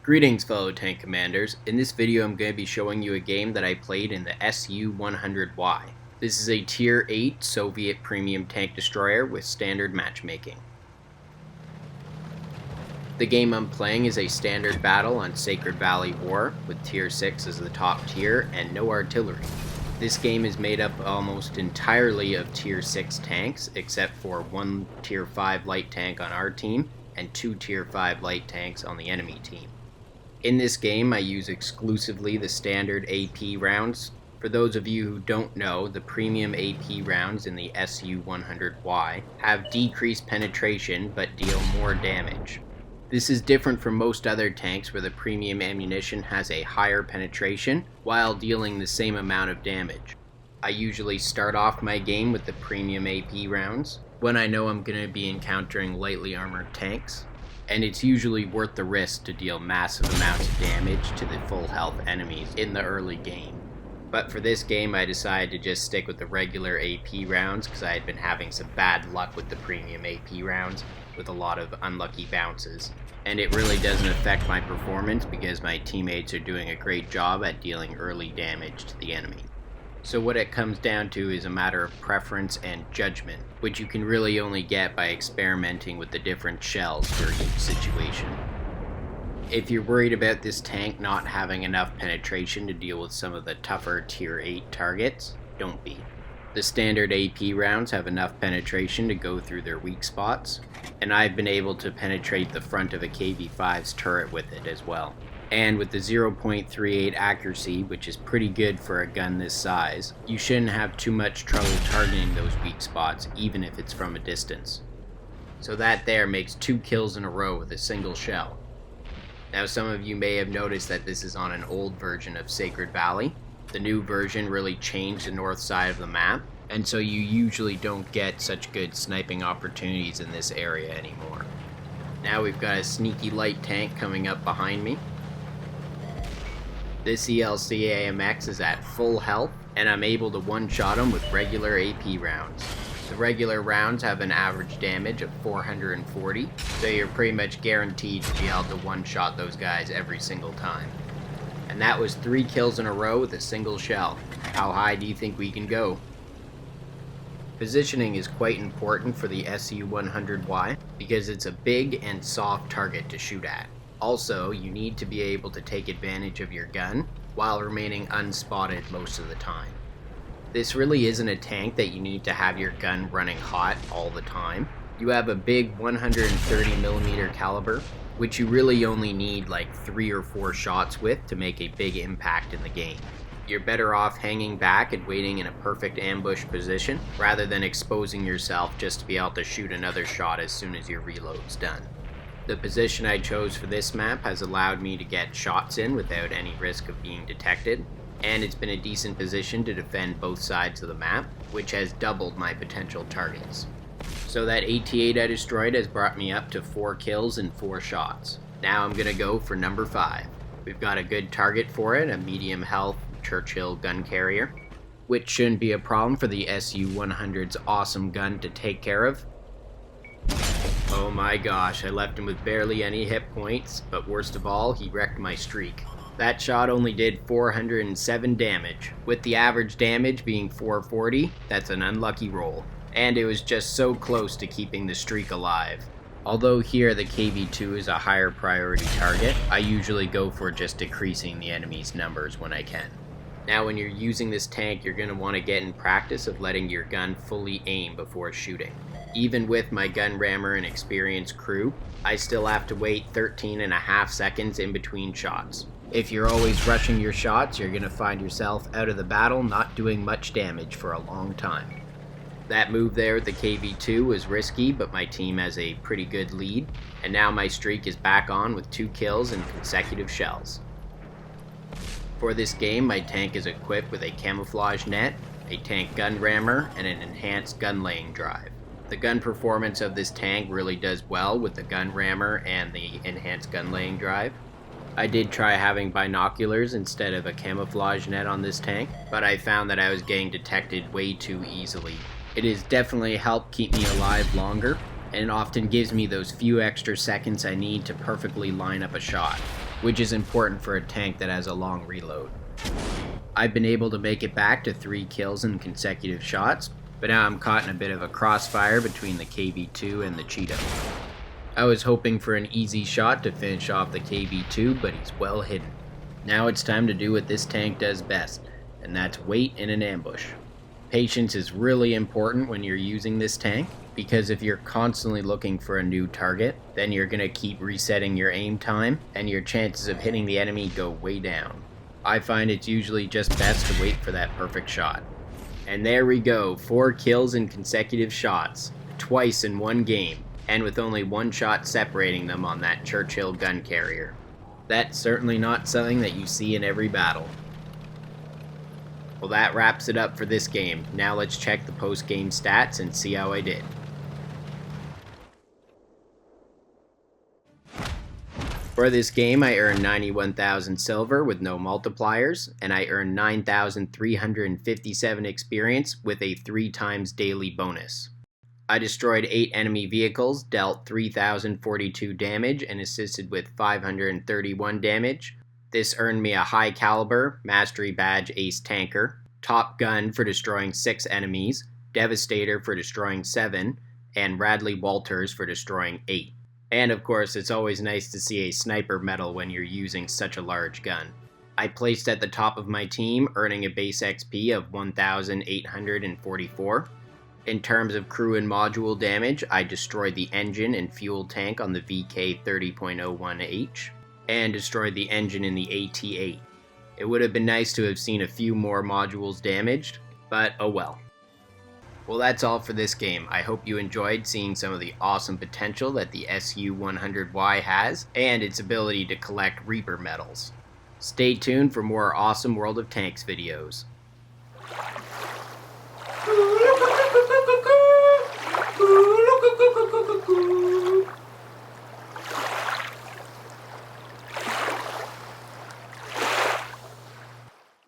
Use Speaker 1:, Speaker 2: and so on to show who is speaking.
Speaker 1: Greetings fellow tank commanders. In this video I'm going to be showing you a game that I played in the SU-100Y. This is a tier 8 Soviet premium tank destroyer with standard matchmaking. The game I'm playing is a standard battle on Sacred Valley War with tier 6 as the top tier and no artillery. This game is made up almost entirely of tier 6 tanks except for one tier 5 light tank on our team and two tier 5 light tanks on the enemy team. In this game, I use exclusively the standard AP rounds. For those of you who don't know, the premium AP rounds in the SU-100Y have decreased penetration but deal more damage. This is different from most other tanks where the premium ammunition has a higher penetration while dealing the same amount of damage. I usually start off my game with the premium AP rounds when I know I'm going to be encountering lightly armored tanks, and it's usually worth the risk to deal massive amounts of damage to the full health enemies in the early game. But for this game I decided to just stick with the regular AP rounds because I had been having some bad luck with the premium AP rounds with a lot of unlucky bounces. And it really doesn't affect my performance because my teammates are doing a great job at dealing early damage to the enemy. So what it comes down to is a matter of preference and judgment, which you can really only get by experimenting with the different shells for each situation. If you're worried about this tank not having enough penetration to deal with some of the tougher tier 8 targets, don't be. The standard AP rounds have enough penetration to go through their weak spots, and I've been able to penetrate the front of a KV-5's turret with it as well. And with the 0.38 accuracy, which is pretty good for a gun this size, you shouldn't have too much trouble targeting those weak spots, even if it's from a distance. So that there makes 2 kills in a row with a single shell. Now some of you may have noticed that this is on an old version of Sacred Valley. The new version really changed the north side of the map, and so you usually don't get such good sniping opportunities in this area anymore. Now we've got a sneaky light tank coming up behind me. This ELC AMX is at full health, and I'm able to one-shot him with regular AP rounds. The regular rounds have an average damage of 440, so you're pretty much guaranteed to be able to one-shot those guys every single time. And that was 3 kills in a row with a single shell. How high do you think we can go? Positioning is quite important for the SU-100Y because it's a big and soft target to shoot at. Also, you need to be able to take advantage of your gun while remaining unspotted most of the time. This really isn't a tank that you need to have your gun running hot all the time. You have a big 130mm caliber, which you really only need like 3 or 4 shots with to make a big impact in the game. You're better off hanging back and waiting in a perfect ambush position rather than exposing yourself just to be able to shoot another shot as soon as your reload's done. The position I chose for this map has allowed me to get shots in without any risk of being detected, and it's been a decent position to defend both sides of the map, which has doubled my potential targets. So that AT-8 I destroyed has brought me up to 4 kills and 4 shots. Now I'm gonna go for number 5. We've got a good target for it, a medium health Churchill gun carrier, which shouldn't be a problem for the SU-100's awesome gun to take care of. Oh my gosh, I left him with barely any hit points, but worst of all, he wrecked my streak. That shot only did 407 damage. With the average damage being 440, that's an unlucky roll. And it was just so close to keeping the streak alive. Although here the KV-2 is a higher priority target, I usually go for just decreasing the enemy's numbers when I can. Now when you're using this tank, you're going to want to get in practice of letting your gun fully aim before shooting. Even with my gun rammer and experienced crew, I still have to wait 13.5 seconds in between shots. If you're always rushing your shots, you're going to find yourself out of the battle not doing much damage for a long time. That move there with the KV-2 was risky, but my team has a pretty good lead, and now my streak is back on with 2 kills and consecutive shells. For this game, my tank is equipped with a camouflage net, a tank gun rammer, and an enhanced gun laying drive. The gun performance of this tank really does well with the gun rammer and the enhanced gun laying drive. I did try having binoculars instead of a camouflage net on this tank, but I found that I was getting detected way too easily. It has definitely helped keep me alive longer, and often gives me those few extra seconds I need to perfectly line up a shot. which is important for a tank that has a long reload. I've been able to make it back to 3 kills in consecutive shots, but now I'm caught in a bit of a crossfire between the KV-2 and the Cheetah. I was hoping for an easy shot to finish off the KV-2, but he's well hidden. Now it's time to do what this tank does best, and that's wait in an ambush. Patience is really important when you're using this tank, because if you're constantly looking for a new target, then you're going to keep resetting your aim time, and your chances of hitting the enemy go way down. I find it's usually just best to wait for that perfect shot. And there we go, 4 kills in consecutive shots, twice in one game, and with only 1 shot separating them on that Churchill gun carrier. That's certainly not something that you see in every battle. Well, that wraps it up for this game. Now let's check the post-game stats and see how I did. For this game, I earned 91,000 silver with no multipliers, and I earned 9,357 experience with a 3 times daily bonus. I destroyed 8 enemy vehicles, dealt 3,042 damage, and assisted with 531 damage. This earned me a high caliber, mastery badge ace tanker, top gun for destroying 6 enemies, devastator for destroying 7, and Radley-Walters for destroying 8. And of course, it's always nice to see a sniper medal when you're using such a large gun. I placed at the top of my team, earning a base XP of 1,844. In terms of crew and module damage, I destroyed the engine and fuel tank on the VK30.01H. and destroyed the engine in the AT-8. It would have been nice to have seen a few more modules damaged, but oh well. Well, that's all for this game. I hope you enjoyed seeing some of the awesome potential that the SU-100Y has, and its ability to collect Reaper medals. Stay tuned for more awesome World of Tanks videos.